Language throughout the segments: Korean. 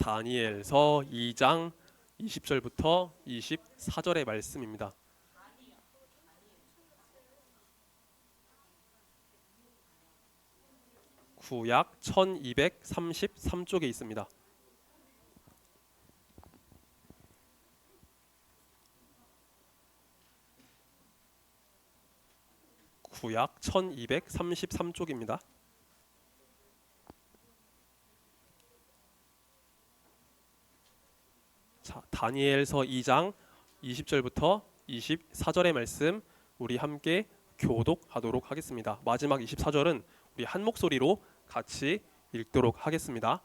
다니엘서 2장 20절부터 24절의 말씀입니다. 구약 1233쪽에 있습니다. 구약 1233쪽입니다. 자, 다니엘서 2장 20절부터 24절의 말씀 우리 함께 교독하도록 하겠습니다. 마지막 24절은 우리 한 목소리로 같이 읽도록 하겠습니다.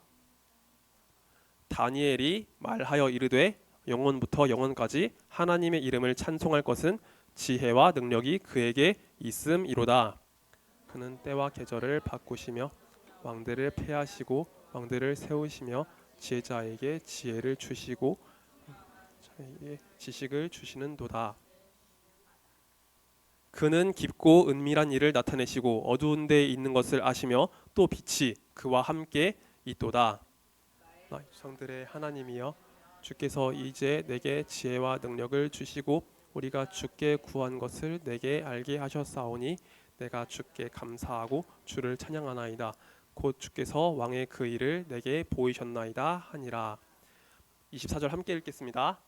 다니엘이 말하여 이르되 영원부터 영원까지 하나님의 이름을 찬송할 것은 지혜와 능력이 그에게 있음이로다. 그는 때와 계절을 바꾸시며 왕들을 패하시고 왕들을 세우시며 지혜자에게 지혜를 주시고 자에게 지식을 주시는도다. 그는 깊고 은밀한 일을 나타내시고 어두운 데에 있는 것을 아시며 또 빛이 그와 함께 있도다. 나의 조상들의 하나님이여, 주께서 이제 내게 지혜와 능력을 주시고 우리가 주께 구한 것을 내게 알게 하셨사오니 내가 주께 감사하고 주를 찬양하나이다. 곧 주께서 왕의 그 일을 내게 보이셨나이다 하니라. 24절 함께 읽겠습니다.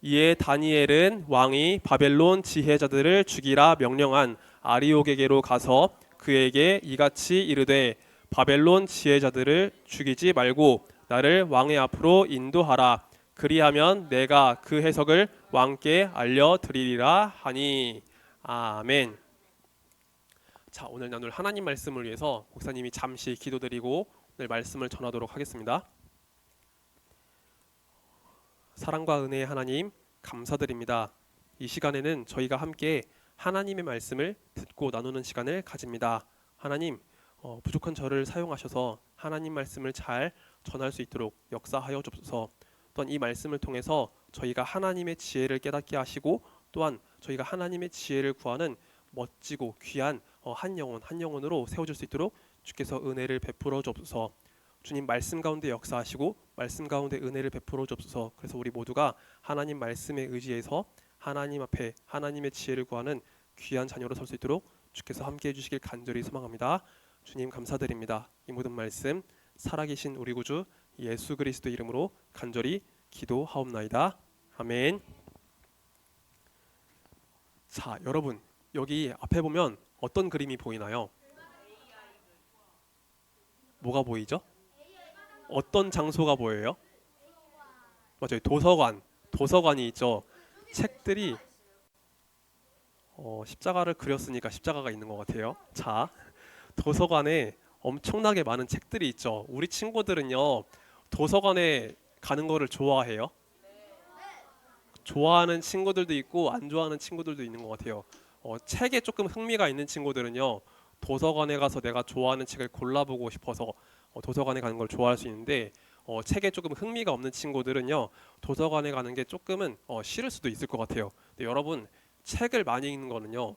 이에 다니엘은 왕이 바벨론 지혜자들을 죽이라 명령한 아리옥에게로 가서 그에게 이같이 이르되 바벨론 지혜자들을 죽이지 말고 나를 왕의 앞으로 인도하라. 그리하면 내가 그 해석을 왕께 알려드리리라 하니. 아멘. 자, 오늘 나눌 하나님 말씀을 위해서 목사님이 잠시 기도드리고 오늘 말씀을 전하도록 하겠습니다. 사랑과 은혜의 하나님, 감사드립니다. 이 시간에는 저희가 함께 하나님의 말씀을 듣고 나누는 시간을 가집니다. 하나님, 부족한 저를 사용하셔서 하나님 말씀을 잘 전할 수 있도록 역사하여 주옵소서. 또한 이 말씀을 통해서 저희가 하나님의 지혜를 깨닫게 하시고 또한 저희가 하나님의 지혜를 구하는 멋지고 귀한 한 영혼으로 세워질 수 있도록 주께서 은혜를 베풀어 주옵소서. 주님, 말씀 가운데 역사하시고 말씀 가운데 은혜를 베풀어 주옵소서. 그래서 우리 모두가 하나님 말씀에 의지해서 하나님 앞에 하나님의 지혜를 구하는 귀한 자녀로 설 수 있도록 주께서 함께해 주시길 간절히 소망합니다. 주님, 감사드립니다. 이 모든 말씀 살아계신 우리 구주 예수 그리스도 이름으로 간절히 기도하옵나이다. 아멘. 자, 여러분, 여기 앞에 보면 어떤 그림이 보이나요? 뭐가 보이죠? 어떤 장소가 보여요? 맞아요. 도서관이 있죠. 책들이 십자가를 그렸으니까 십자가가 있는 것 같아요. 자, 도서관에 엄청나게 많은 책들이 있죠. 우리 친구들은요, 도서관에 가는 거를 좋아해요. 좋아하는 친구들도 있고 안 좋아하는 친구들도 있는 것 같아요. 책에 조금 흥미가 있는 친구들은요, 도서관에 가서 내가 좋아하는 책을 골라보고 싶어서 도서관에 가는 걸 좋아할 수 있는데, 책에 조금 흥미가 없는 친구들은요, 도서관에 가는 게 조금은 싫을 수도 있을 것 같아요. 근데 여러분, 책을 많이 읽는 거는요,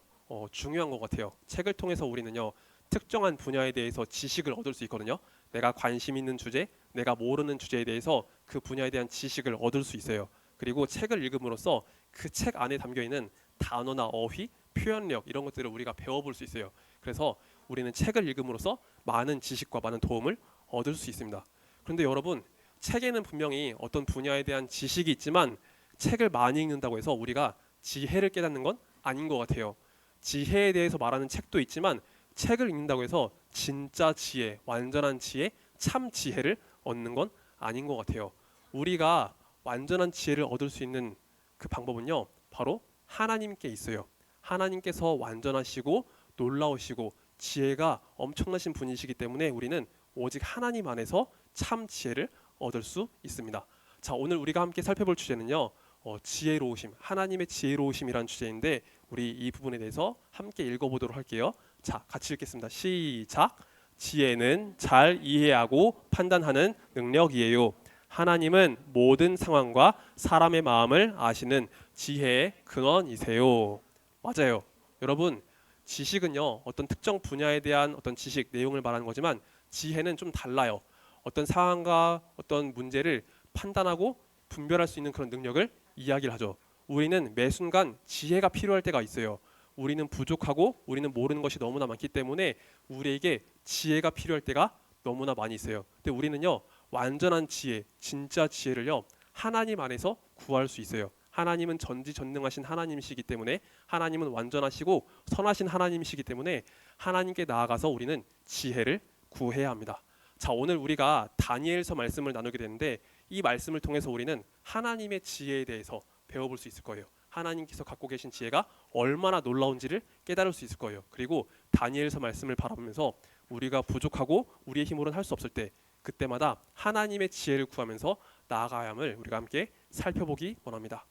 중요한 것 같아요. 책을 통해서 우리는요, 특정한 분야에 대해서 지식을 얻을 수 있거든요. 내가 관심 있는 주제, 내가 모르는 주제에 대해서 그 분야에 대한 지식을 얻을 수 있어요. 그리고 책을 읽음으로써 그 책 안에 담겨 있는 단어나 어휘, 표현력 이런 것들을 우리가 배워볼 수 있어요. 그래서 우리는 책을 읽음으로써 많은 지식과 많은 도움을 얻을 수 있습니다. 그런데 여러분, 책에는 분명히 어떤 분야에 대한 지식이 있지만 책을 많이 읽는다고 해서 우리가 지혜를 깨닫는 건 아닌 것 같아요. 지혜에 대해서 말하는 책도 있지만 책을 읽는다고 해서 진짜 지혜, 완전한 지혜, 참 지혜를 얻는 건 아닌 것 같아요. 우리가 완전한 지혜를 얻을 수 있는 그 방법은요, 바로 하나님께 있어요. 하나님께서 완전하시고 놀라우시고 지혜가 엄청나신 분이시기 때문에 우리는 오직 하나님 안에서 참 지혜를 얻을 수 있습니다. 자, 오늘 우리가 함께 살펴볼 주제는요, 지혜로우심, 하나님의 지혜로우심이라는 주제인데 우리 이 부분에 대해서 함께 읽어보도록 할게요. 자, 같이 읽겠습니다. 시작. 지혜는 잘 이해하고 판단하는 능력이에요. 하나님은 모든 상황과 사람의 마음을 아시는 지혜의 근원이세요. 맞아요. 여러분, 지식은요, 어떤 특정 분야에 대한 어떤 지식, 내용을 말하는 거지만 지혜는 좀 달라요. 어떤 상황과 어떤 문제를 판단하고 분별할 수 있는 그런 능력을 이야기를 하죠. 우리는 매 순간 지혜가 필요할 때가 있어요. 우리는 부족하고 우리는 모르는 것이 너무나 많기 때문에 우리에게 지혜가 필요할 때가 너무나 많이 있어요. 근데 우리는요, 완전한 지혜, 진짜 지혜를요, 하나님 안에서 구할 수 있어요. 하나님은 전지전능하신 하나님이시기 때문에, 하나님은 완전하시고 선하신 하나님이시기 때문에 하나님께 나아가서 우리는 지혜를 구해야 합니다. 자, 오늘 우리가 다니엘서 말씀을 나누게 되는데, 이 말씀을 통해서 우리는 하나님의 지혜에 대해서 배워볼 수 있을 거예요. 하나님께서 갖고 계신 지혜가 얼마나 놀라운지를 깨달을 수 있을 거예요. 그리고 다니엘서 말씀을 바라보면서 우리가 부족하고 우리의 힘으로는 할 수 없을 때, 그때마다 하나님의 지혜를 구하면서 나아가야 함을 우리가 함께 살펴보기 원합니다.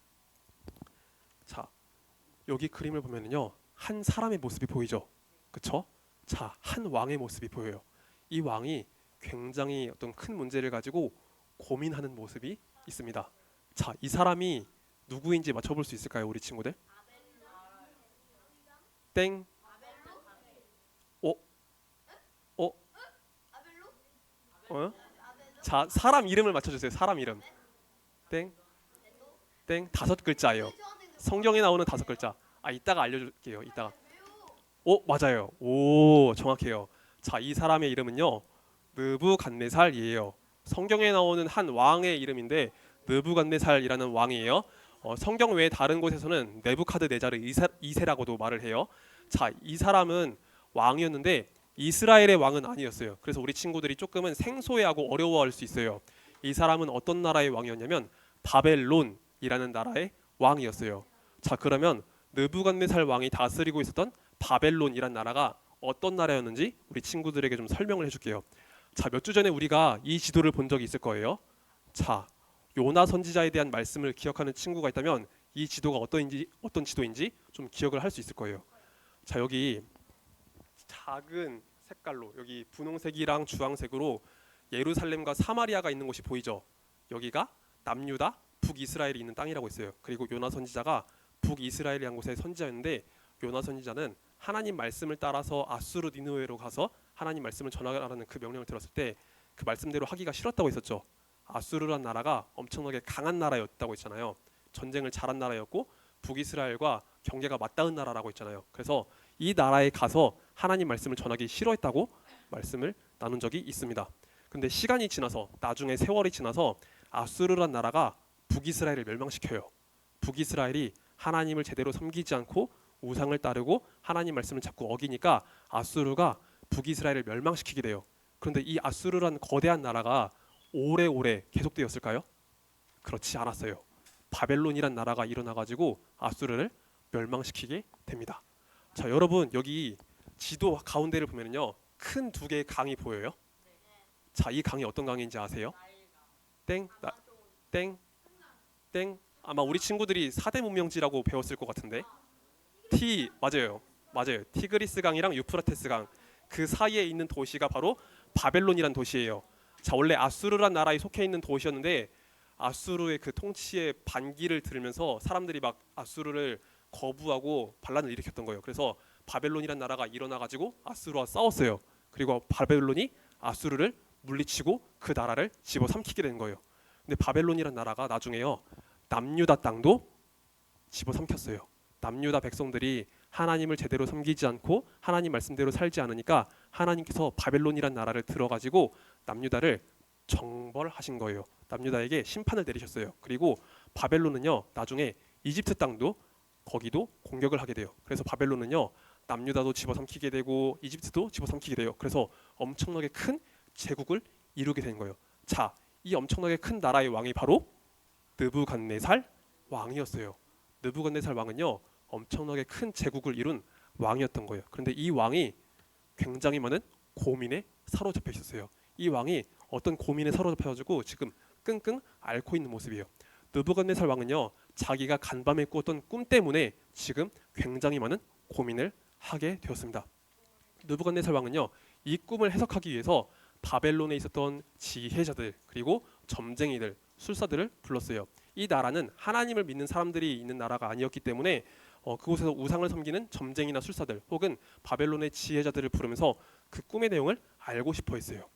자, 여기 그림을 보면은요, 한 사람의 모습이 보이죠, 그렇죠? 자, 한 왕의 모습이 보여요. 이 왕이 굉장히 어떤 큰 문제를 가지고 고민하는 모습이 있습니다. 자, 이 사람이 누구인지 맞춰볼 수 있을까요, 우리 친구들? 땡. 어? 어? 어? 자, 사람 이름을 맞춰주세요. 사람 이름. 땡. 땡. 5글자예요. 성경에 나오는 5글자. 아, 이따가 알려줄게요. 이따가. 맞아요. 오, 정확해요. 자, 이 사람의 이름은요, 느부갓네살이에요. 성경에 나오는 한 왕의 이름인데 느부갓네살이라는 왕이에요. 성경 외에 다른 곳에서는 네부카드네자르 2세라고도 말을 해요. 자, 이 사람은 왕이었는데 이스라엘의 왕은 아니었어요. 그래서 우리 친구들이 조금은 생소해하고 어려워할 수 있어요. 이 사람은 어떤 나라의 왕이었냐면 바벨론이라는 나라의 왕이었어요. 자, 그러면 느부갓네살 왕이 다스리고 있었던 바벨론이란 나라가 어떤 나라였는지 우리 친구들에게 좀 설명을 해줄게요. 자, 몇 주 전에 우리가 이 지도를 본 적이 있을 거예요. 자, 요나 선지자에 대한 말씀을 기억하는 친구가 있다면 이 지도가 어떤 지도인지 좀 기억을 할 수 있을 거예요. 자, 여기 작은 색깔로, 여기 분홍색이랑 주황색으로 예루살렘과 사마리아가 있는 곳이 보이죠. 여기가 남유다, 북이스라엘이 있는 땅이라고 했어요. 그리고 요나 선지자가 북이스라엘이라는 곳의 선지자였는데, 요나 선지자는 하나님 말씀을 따라서 아수르 니느웨로 가서 하나님 말씀을 전하라는 그 명령을 들었을 때 그 말씀대로 하기가 싫었다고 했었죠. 아수르란 나라가 엄청나게 강한 나라였다고 했잖아요. 전쟁을 잘한 나라였고 북이스라엘과 경계가 맞닿은 나라라고 했잖아요. 그래서 이 나라에 가서 하나님 말씀을 전하기 싫어했다고 말씀을 나눈 적이 있습니다. 근데 시간이 지나서, 나중에 세월이 지나서 아수르란 나라가 북이스라엘을 멸망시켜요. 북이스라엘이 하나님을 제대로 섬기지 않고 우상을 따르고 하나님 말씀을 자꾸 어기니까 아수르가 북이스라엘을 멸망시키게 돼요. 그런데 이 아수르란 거대한 나라가 오래오래 계속되었을까요? 그렇지 않았어요. 바벨론이란 나라가 일어나가지고 아수르를 멸망시키게 됩니다. 자, 여러분, 여기 지도 가운데를 보면요, 큰 2개의 강이 보여요. 자, 이 강이 어떤 강인지 아세요? 땡, 땡, 땡. 아마 우리 친구들이 4대 문명지라고 배웠을 것 같은데. 맞아요. 티그리스 강이랑 유프라테스 강, 그 사이에 있는 도시가 바로 바벨론이란 도시예요. 자, 원래 아수르란 나라에 속해 있는 도시였는데 아수르의 그 통치의 반기를 들으면서 사람들이 막 아수르를 거부하고 반란을 일으켰던 거예요. 그래서 바벨론이란 나라가 일어나가지고 아수르와 싸웠어요. 그리고 바벨론이 아수르를 물리치고 그 나라를 집어삼키게 된 거예요. 근데 바벨론이란 나라가 나중에요, 남유다 땅도 집어삼켰어요. 남유다 백성들이 하나님을 제대로 섬기지 않고 하나님 말씀대로 살지 않으니까 하나님께서 바벨론이란 나라를 들어가지고 남유다를 정벌하신 거예요. 남유다에게 심판을 내리셨어요. 그리고 바벨론은요, 나중에 이집트 땅도 거기도 공격을 하게 돼요. 그래서 바벨론은요, 남유다도 집어삼키게 되고 이집트도 집어삼키게 돼요. 그래서 엄청나게 큰 제국을 이루게 된 거예요. 자, 이 엄청나게 큰 나라의 왕이 바로 느부갓네살 왕이었어요. 느부갓네살 왕은요, 엄청나게 큰 제국을 이룬 왕이었던 거예요. 그런데 이 왕이 굉장히 많은 고민에 사로잡혀 있었어요. 이 왕이 어떤 고민에 사로잡혀가지고 지금 끙끙 앓고 있는 모습이에요. 느부갓네살 왕은요, 자기가 간밤에 꾸었던 꿈 때문에 지금 굉장히 많은 고민을 하게 되었습니다. 느부갓네살 왕은요, 이 꿈을 해석하기 위해서 바벨론에 있었던 지혜자들, 그리고 점쟁이들, 술사들을 불렀어요. 이 나라는 하나님을 믿는 사람들이 있는 나라가 아니었기 때문에 그곳에서 우상을 섬기는 점쟁이나 술사들 혹은 바벨론의 지혜자들을 부르면서 그 꿈의 내용을 알고 싶어 했어요.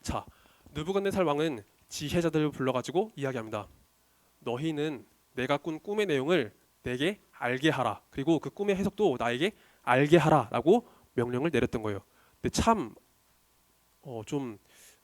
자, 느부갓네살 왕은 지혜자들을 불러가지고 이야기합니다. 너희는 내가 꾼 꿈의 내용을 내게 알게 하라. 그리고 그 꿈의 해석도 나에게 알게 하라라고 명령을 내렸던 거예요. 근데 참 좀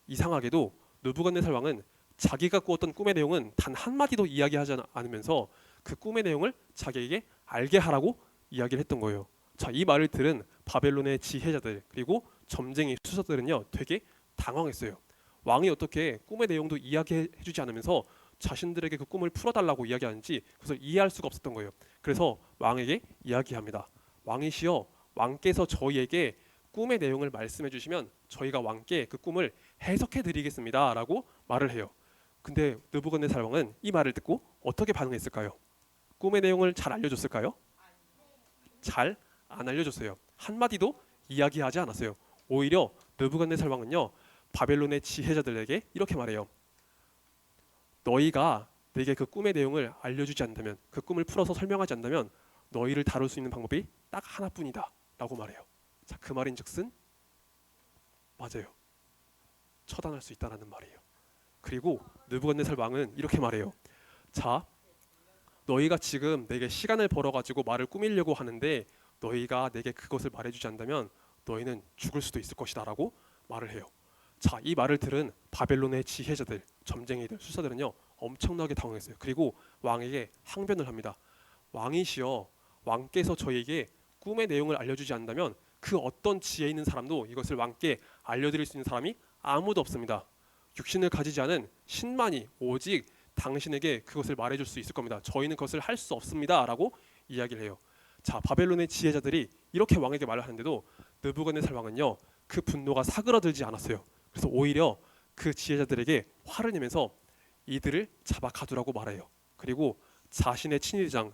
이상하게도 느부갓네살 왕은 자기가 꾸었던 꿈의 내용은 단 한마디도 이야기하지 않으면서 그 꿈의 내용을 자기에게 알게 하라고 이야기를 했던 거예요. 자, 이 말을 들은 바벨론의 지혜자들 그리고 점쟁이 수사들은요 되게 당황했어요. 왕이 어떻게 꿈의 내용도 이야기해주지 않으면서 자신들에게 그 꿈을 풀어달라고 이야기하는지 그것을 이해할 수가 없었던 거예요. 그래서 왕에게 이야기합니다. 왕이시여, 왕께서 저희에게 꿈의 내용을 말씀해 주시면 저희가 왕께 그 꿈을 해석해 드리겠습니다 라고 말을 해요. 근데 느부갓네살 왕은 이 말을 듣고 어떻게 반응했을까요? 꿈의 내용을 잘 알려줬을까요? 잘 안 알려줬어요. 한마디도 이야기하지 않았어요. 오히려 느부갓네살 왕은요 바벨론의 지혜자들에게 이렇게 말해요. 너희가 내게 그 꿈의 내용을 알려주지 않는다면, 그 꿈을 풀어서 설명하지 않는다면 너희를 다룰 수 있는 방법이 딱 하나뿐이다 라고 말해요. 자, 그 말인즉슨 맞아요. 처단할 수 있다는 말이에요. 그리고 느부갓네살 왕은 이렇게 말해요. 자, 너희가 지금 내게 시간을 벌어가지고 말을 꾸미려고 하는데 너희가 내게 그것을 말해주지 않는다면 너희는 죽을 수도 있을 것이다 라고 말을 해요. 자, 이 말을 들은 바벨론의 지혜자들, 점쟁이들, 술사들은요 엄청나게 당황했어요. 그리고 왕에게 항변을 합니다. 왕이시여, 왕께서 저희에게 꿈의 내용을 알려주지 않는다면 그 어떤 지혜 있는 사람도 이것을 왕께 알려드릴 수 있는 사람이 아무도 없습니다. 육신을 가지지 않은 신만이 오직 당신에게 그것을 말해줄 수 있을 겁니다. 저희는 그것을 할 수 없습니다 라고 이야기를 해요. 자, 바벨론의 지혜자들이 이렇게 왕에게 말을 하는데도 느부갓네살 왕은요 그 분노가 사그라들지 않았어요. 그래서 오히려 그 지혜자들에게 화를 내면서 이들을 잡아 가두라고 말해요. 그리고 자신의 친위대장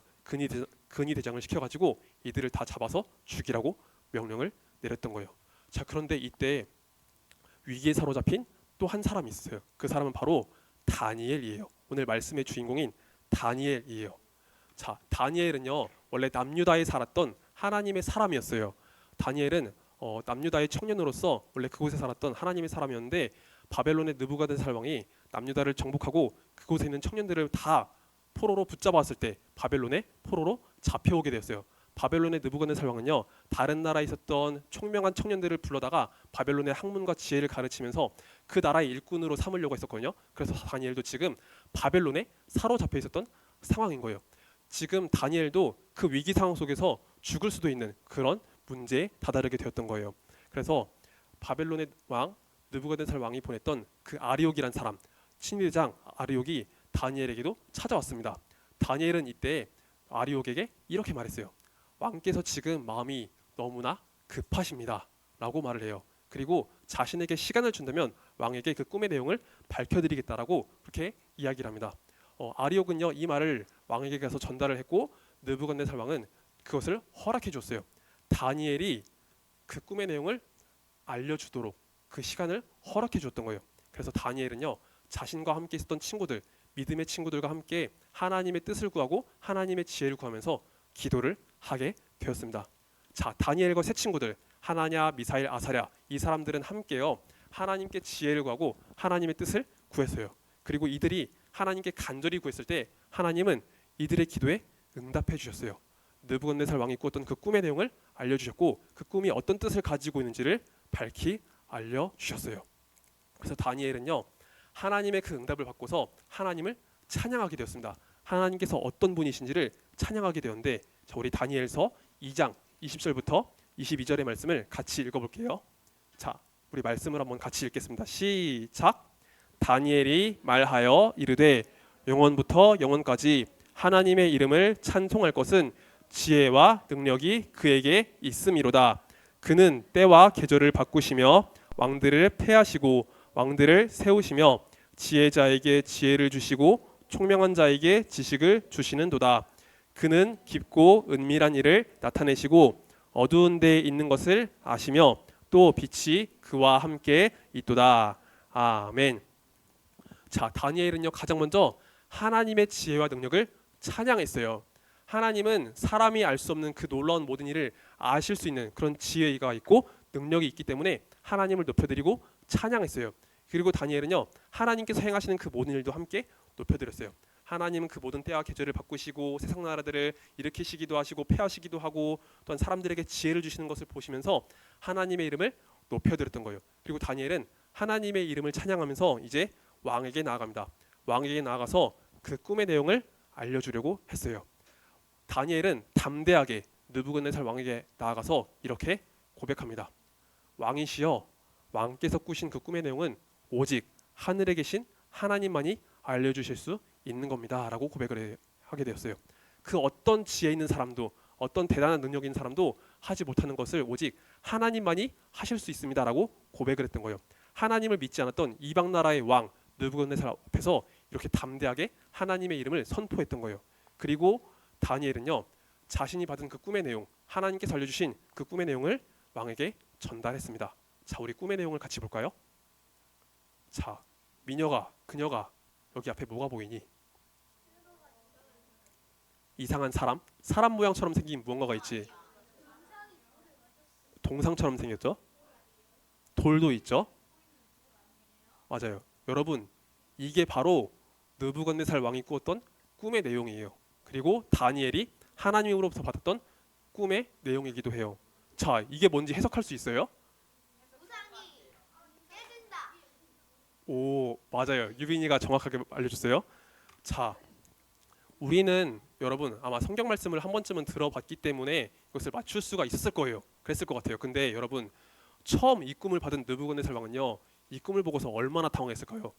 근위대장을 시켜가지고 이들을 다 잡아서 죽이라고 명령을 내렸던 거예요. 자, 그런데 이때 위기에 사로잡힌 또 한 사람이 있어요. 그 사람은 바로 다니엘이에요. 오늘 말씀의 주인공인 다니엘이에요. 자, 다니엘은요 원래 남유다에 살았던 하나님의 사람이었어요. 다니엘은 남유다의 청년으로서 원래 그곳에 살았던 하나님의 사람이었는데 바벨론의 느부갓네살 왕이 남유다를 정복하고 그곳에 있는 청년들을 다 포로로 붙잡았을 때 바벨론의 포로로 잡혀오게 되었어요. 바벨론의 느부갓네살 왕은요 다른 나라에 있었던 총명한 청년들을 불러다가 바벨론의 학문과 지혜를 가르치면서 그 나라의 일꾼으로 삼으려고 했었거든요. 그래서 다니엘도 지금 바벨론에 사로잡혀 있었던 상황인 거예요. 지금 다니엘도 그 위기 상황 속에서 죽을 수도 있는 그런 문제에 다다르게 되었던 거예요. 그래서 바벨론의 왕 느부갓네살 왕이 보냈던 그 아리옥이란 사람, 친위대장 아리옥이 다니엘에게도 찾아왔습니다. 다니엘은 이때 아리옥에게 이렇게 말했어요. 왕께서 지금 마음이 너무나 급하십니다 라고 말을 해요. 그리고 자신에게 시간을 준다면 왕에게 그 꿈의 내용을 밝혀드리겠다라고 그렇게 이야기를 합니다. 아리옥은요 이 말을 왕에게 가서 전달을 했고 느부갓네살 왕은 그것을 허락해 줬어요. 다니엘이 그 꿈의 내용을 알려주도록 그 시간을 허락해 줬던 거예요. 그래서 다니엘은요 자신과 함께 있었던 친구들, 믿음의 친구들과 함께 하나님의 뜻을 구하고 하나님의 지혜를 구하면서 기도를 하게 되었습니다. 자, 다니엘과 세 친구들 하나냐, 미사엘, 아사랴 이 사람들은 함께요 하나님께 지혜를 구하고 하나님의 뜻을 구했어요. 그리고 이들이 하나님께 간절히 구했을 때 하나님은 이들의 기도에 응답해 주셨어요. 느부갓네살 왕이 꾸었던 그 꿈의 내용을 알려주셨고 그 꿈이 어떤 뜻을 가지고 있는지를 밝히 알려주셨어요. 그래서 다니엘은요 하나님의 그 응답을 받고서 하나님을 찬양하게 되었습니다. 하나님께서 어떤 분이신지를 찬양하게 되었는데 자, 우리 다니엘서 2장 20절부터 22절의 말씀을 같이 읽어볼게요. 자, 우리 말씀을 한번 같이 읽겠습니다. 시작. 다니엘이 말하여 이르되 영원부터 영원까지 하나님의 이름을 찬송할 것은 지혜와 능력이 그에게 있음이로다. 그는 때와 계절을 바꾸시며 왕들을 패하시고 왕들을 세우시며 지혜자에게 지혜를 주시고 총명한 자에게 지식을 주시는도다. 그는 깊고 은밀한 일을 나타내시고 어두운 데에 있는 것을 아시며 또 빛이 그와 함께 있도다. 아멘. 자, 다니엘은요 가장 먼저 하나님의 지혜와 능력을 찬양했어요. 하나님은 사람이 알 수 없는 그 놀라운 모든 일을 아실 수 있는 그런 지혜가 있고 능력이 있기 때문에 하나님을 높여드리고 찬양했어요. 그리고 다니엘은요 하나님께서 행하시는 그 모든 일도 함께 높여드렸어요. 하나님은 그 모든 때와 계절을 바꾸시고 세상 나라들을 일으키시기도 하시고 폐하시기도 하고 또한 사람들에게 지혜를 주시는 것을 보시면서 하나님의 이름을 높여드렸던 거예요. 그리고 다니엘은 하나님의 이름을 찬양하면서 이제 왕에게 나아갑니다. 왕에게 나아가서 그 꿈의 내용을 알려주려고 했어요. 다니엘은 담대하게 느부갓네살 왕에게 나아가서 이렇게 고백합니다. 왕이시여, 왕께서 꾸신 그 꿈의 내용은 오직 하늘에 계신 하나님만이 알려주실 수 있는 겁니다 라고 고백을 하게 되었어요. 그 어떤 지혜 있는 사람도 어떤 대단한 능력 있는 사람도 하지 못하는 것을 오직 하나님만이 하실 수 있습니다 라고 고백을 했던 거예요. 하나님을 믿지 않았던 이방 나라의 왕 느부갓네살 앞에서 이렇게 담대하게 하나님의 이름을 선포했던 거예요. 그리고 다니엘은요 자신이 받은 그 꿈의 내용, 하나님께서 알려주신 그 꿈의 내용을 왕에게 전달했습니다. 자, 우리 꿈의 내용을 같이 볼까요? 자, 미녀가, 그녀가 여기 앞에 뭐가 보이니? 이상한 사람 모양처럼 생긴 무언가가 있지. 동상처럼 생겼죠? 돌도 있죠? 맞아요. 여러분, 이게 바로 느부갓네살 왕이 꾸었던 꿈의 내용이에요. 그리고 다니엘이 하나님으로부터 받았던 꿈의 내용이기도 해요. 자, 이게 뭔지 해석할 수 있어요? 오, 맞아요. 유빈이가 정확하게 알려줬어요. 자, 우리는 여러분 아마 성경 말씀을 한 번쯤은 들어봤기 때문에 이것을 맞출 수가 있었을 거예요. 그랬을 것 같아요. 근데 여러분 처음 이 꿈을 받은 느부갓네살 왕은요, 이 꿈을 보고서 얼마나 당황했을까요?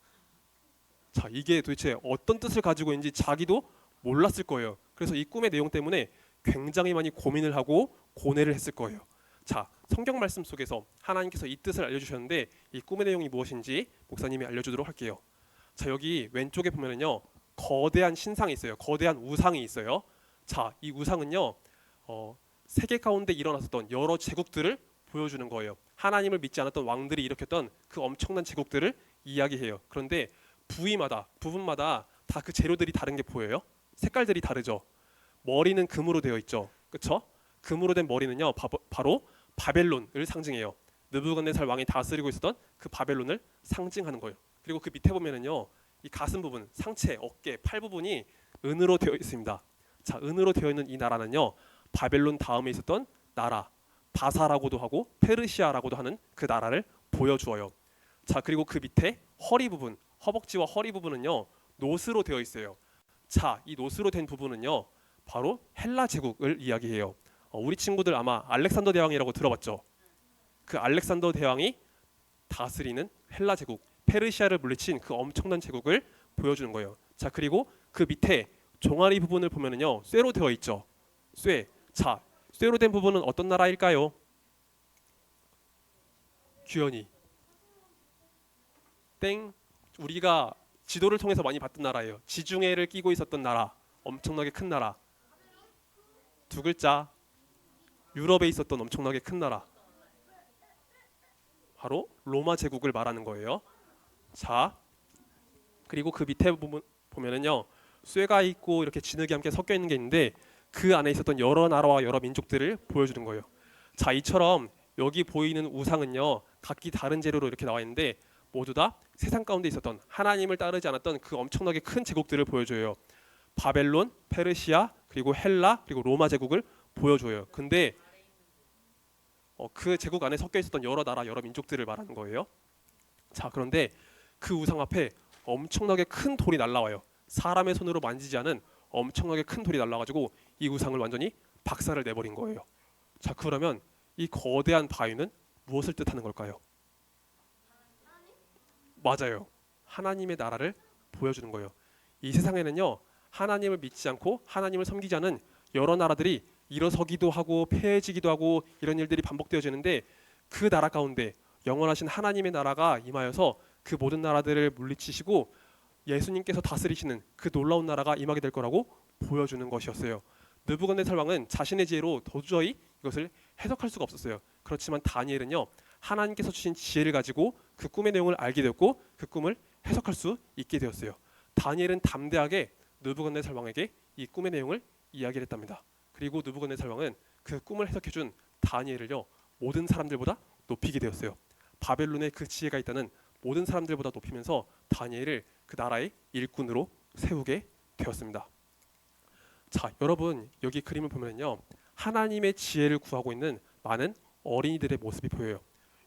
자, 이게 도대체 어떤 뜻을 가지고 있는지 자기도 몰랐을 거예요. 그래서 이 꿈의 내용 때문에 굉장히 많이 고민을 하고 고뇌를 했을 거예요. 자, 성경 말씀 속에서 하나님께서 이 뜻을 알려주셨는데 이 꿈의 내용이 무엇인지 목사님이 알려주도록 할게요. 자, 여기 왼쪽에 보면은요 거대한 신상이 있어요. 거대한 우상이 있어요. 자, 이 우상은요 세계 가운데 일어났었던 여러 제국들을 보여주는 거예요. 하나님을 믿지 않았던 왕들이 일으켰던 그 엄청난 제국들을 이야기해요. 그런데 부분마다 다 그 재료들이 다른 게 보여요. 색깔들이 다르죠. 머리는 금으로 되어 있죠. 그렇죠? 금으로 된 머리는요 바로 바벨론을 상징해요. 느부갓네살 왕이 다스리고 있었던 그 바벨론을 상징하는 거예요. 그리고 그 밑에 보면은요 이 가슴 부분, 상체, 어깨, 팔 부분이 은으로 되어 있습니다. 자, 은으로 되어 있는 이 나라는요 바벨론 다음에 있었던 나라 바사라고도 하고 페르시아라고도 하는 그 나라를 보여주어요. 자, 그리고 그 밑에 허리 부분, 허벅지와 허리 부분은요 노스로 되어 있어요. 자, 이 노스로 된 부분은요 바로 헬라 제국을 이야기해요. 우리 친구들 아마 알렉산더 대왕이라고 들어봤죠? 그 알렉산더 대왕이 다스리는 헬라 제국, 페르시아를 물리친 그 엄청난 제국을 보여주는 거예요. 자, 그리고 그 밑에 종아리 부분을 보면은요 쇠로 되어 있죠. 쇠. 자, 쇠로 된 부분은 어떤 나라일까요? 규현이. 땡. 우리가 지도를 통해서 많이 봤던 나라예요. 지중해를 끼고 있었던 나라. 엄청나게 큰 나라. 두 글자. 유럽에 있었던 엄청나게 큰 나라. 바로 로마 제국을 말하는 거예요. 자, 그리고 그 밑에 보면은요 쇠가 있고 이렇게 진흙이 함께 섞여 있는 게 있는데 그 안에 있었던 여러 나라와 여러 민족들을 보여주는 거예요. 자, 이처럼 여기 보이는 우상은요 각기 다른 재료로 이렇게 나와 있는데 모두 다 세상 가운데 있었던 하나님을 따르지 않았던 그 엄청나게 큰 제국들을 보여줘요. 바벨론, 페르시아, 그리고 헬라, 그리고 로마 제국을 보여줘요. 근데 그 제국 안에 섞여 있었던 여러 나라, 여러 민족들을 말하는 거예요. 자, 그런데 그 우상 앞에 엄청나게 큰 돌이 날라와요. 사람의 손으로 만지지 않은 엄청나게 큰 돌이 날라가지고 이 우상을 완전히 박살을 내버린 거예요. 자, 그러면 이 거대한 바위는 무엇을 뜻하는 걸까요? 맞아요. 하나님의 나라를 보여주는 거예요. 이 세상에는요 하나님을 믿지 않고 하나님을 섬기지 않은 여러 나라들이 일어서기도 하고 폐해지기도 하고 이런 일들이 반복되어지는데 그 나라 가운데 영원하신 하나님의 나라가 임하여서 그 모든 나라들을 물리치시고 예수님께서 다스리시는 그 놀라운 나라가 임하게 될 거라고 보여주는 것이었어요. 느부갓네살 왕은 자신의 지혜로 도저히 이것을 해석할 수가 없었어요. 그렇지만 다니엘은요 하나님께서 주신 지혜를 가지고 그 꿈의 내용을 알게 되었고 그 꿈을 해석할 수 있게 되었어요. 다니엘은 담대하게 느부갓네살 왕에게 이 꿈의 내용을 이야기를 했답니다. 그리고 느부갓네살 왕은 그 꿈을 해석해준 다니엘을요 모든 사람들보다 높이게 되었어요. 바벨론에 그 지혜가 있다는 모든 사람들보다 높이면서 다니엘을 그 나라의 일꾼으로 세우게 되었습니다. 자, 여러분 여기 그림을 보면요, 하나님의 지혜를 구하고 있는 많은 어린이들의 모습이 보여요.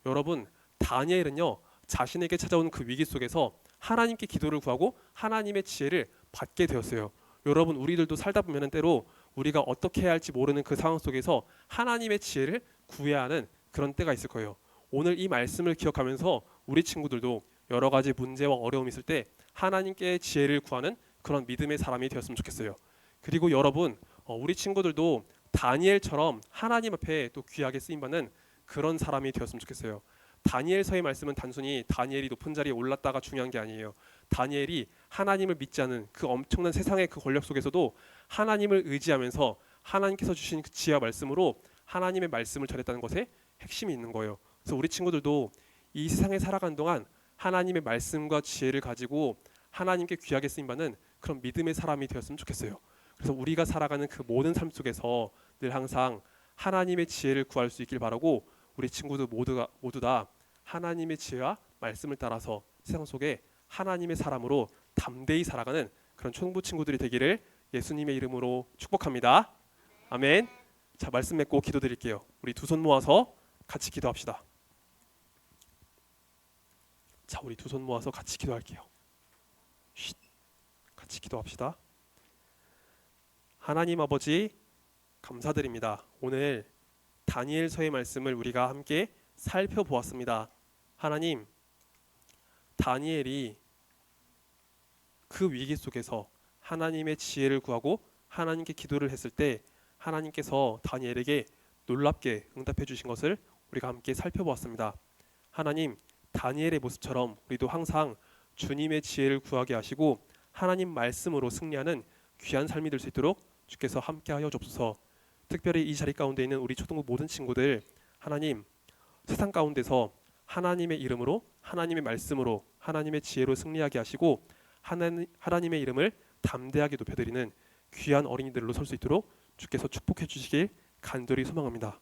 여러분, 다니엘은요, 자신에게 찾아온 그 위기 속에서 하나님께 기도를 구하고 하나님의 지혜를 받게 되었어요. 여러분, 우리들도 살다 보면 때로 우리가 어떻게 해야 할지 모르는 그 상황 속에서 하나님의 지혜를 구해야 하는 그런 때가 있을 거예요. 오늘 이 말씀을 기억하면서 우리 친구들도 여러 가지 문제와 어려움이 있을 때 하나님께 지혜를 구하는 그런 믿음의 사람이 되었으면 좋겠어요. 그리고 여러분, 우리 친구들도 다니엘처럼 하나님 앞에 또 귀하게 쓰임받는 그런 사람이 되었으면 좋겠어요. 다니엘서의 말씀은 단순히 다니엘이 높은 자리에 올랐다가 중요한 게 아니에요. 다니엘이 하나님을 믿지 않은 그 엄청난 세상의 그 권력 속에서도 하나님을 의지하면서 하나님께서 주신 그 지혜와 말씀으로 하나님의 말씀을 전했다는 것에 핵심이 있는 거예요. 그래서 우리 친구들도 이 세상에 살아가는 동안 하나님의 말씀과 지혜를 가지고 하나님께 귀하게 쓰임받는 그런 믿음의 사람이 되었으면 좋겠어요. 그래서 우리가 살아가는 그 모든 삶 속에서 늘 항상 하나님의 지혜를 구할 수 있길 바라고, 우리 친구들 모두 다 하나님의 지혜와 말씀을 따라서 세상 속에 하나님의 사람으로 담대히 살아가는 그런 총부 친구들이 되기를 예수님의 이름으로 축복합니다. 아멘. 자, 말씀 맺고 기도드릴게요. 우리 두 손 모아서 같이 기도합시다. 자, 우리 두 손 모아서 같이 기도할게요. 같이 기도합시다. 하나님 아버지, 감사드립니다. 오늘 다니엘서의 말씀을 우리가 함께 살펴보았습니다. 하나님, 다니엘이 그 위기 속에서 하나님의 지혜를 구하고 하나님께 기도를 했을 때 하나님께서 다니엘에게 놀랍게 응답해 주신 것을 우리가 함께 살펴보았습니다. 하나님, 다니엘의 모습처럼 우리도 항상 주님의 지혜를 구하게 하시고 하나님 말씀으로 승리하는 귀한 삶이 될 수 있도록 주께서 함께하여 주옵소서. 특별히 이 자리 가운데 있는 우리 초등부 모든 친구들, 하나님, 세상 가운데서 하나님의 이름으로, 하나님의 말씀으로, 하나님의 지혜로 승리하게 하시고 하나님의 이름을 담대하게 높여드리는 귀한 어린이들로 설 수 있도록 주께서 축복해 주시길 간절히 소망합니다.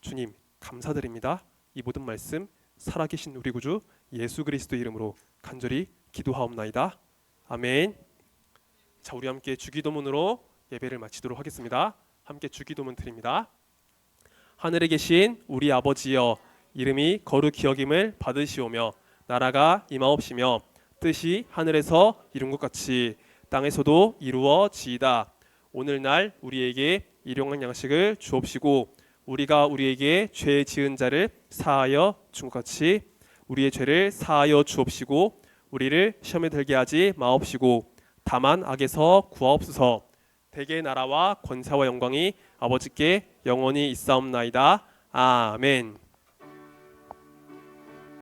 주님, 감사드립니다. 이 모든 말씀 살아계신 우리 구주 예수 그리스도 이름으로 간절히 기도하옵나이다. 아멘. 자, 우리 함께 주기도문으로 예배를 마치도록 하겠습니다. 함께 주기도문 드립니다. 하늘에 계신 우리 아버지여, 이름이 거룩히 여김을 받으시오며 나라가 임하옵시며 뜻이 하늘에서 이룬 것 같이 땅에서도 이루어지이다. 오늘날 우리에게 일용할 양식을 주옵시고 우리가 우리에게 죄 지은 자를 사하여 준 것 같이 우리의 죄를 사하여 주옵시고 우리를 시험에 들게 하지 마옵시고 다만 악에서 구하옵소서. 대개 나라와 권세와 영광이 아버지께 영원히 있사옵나이다. 아멘.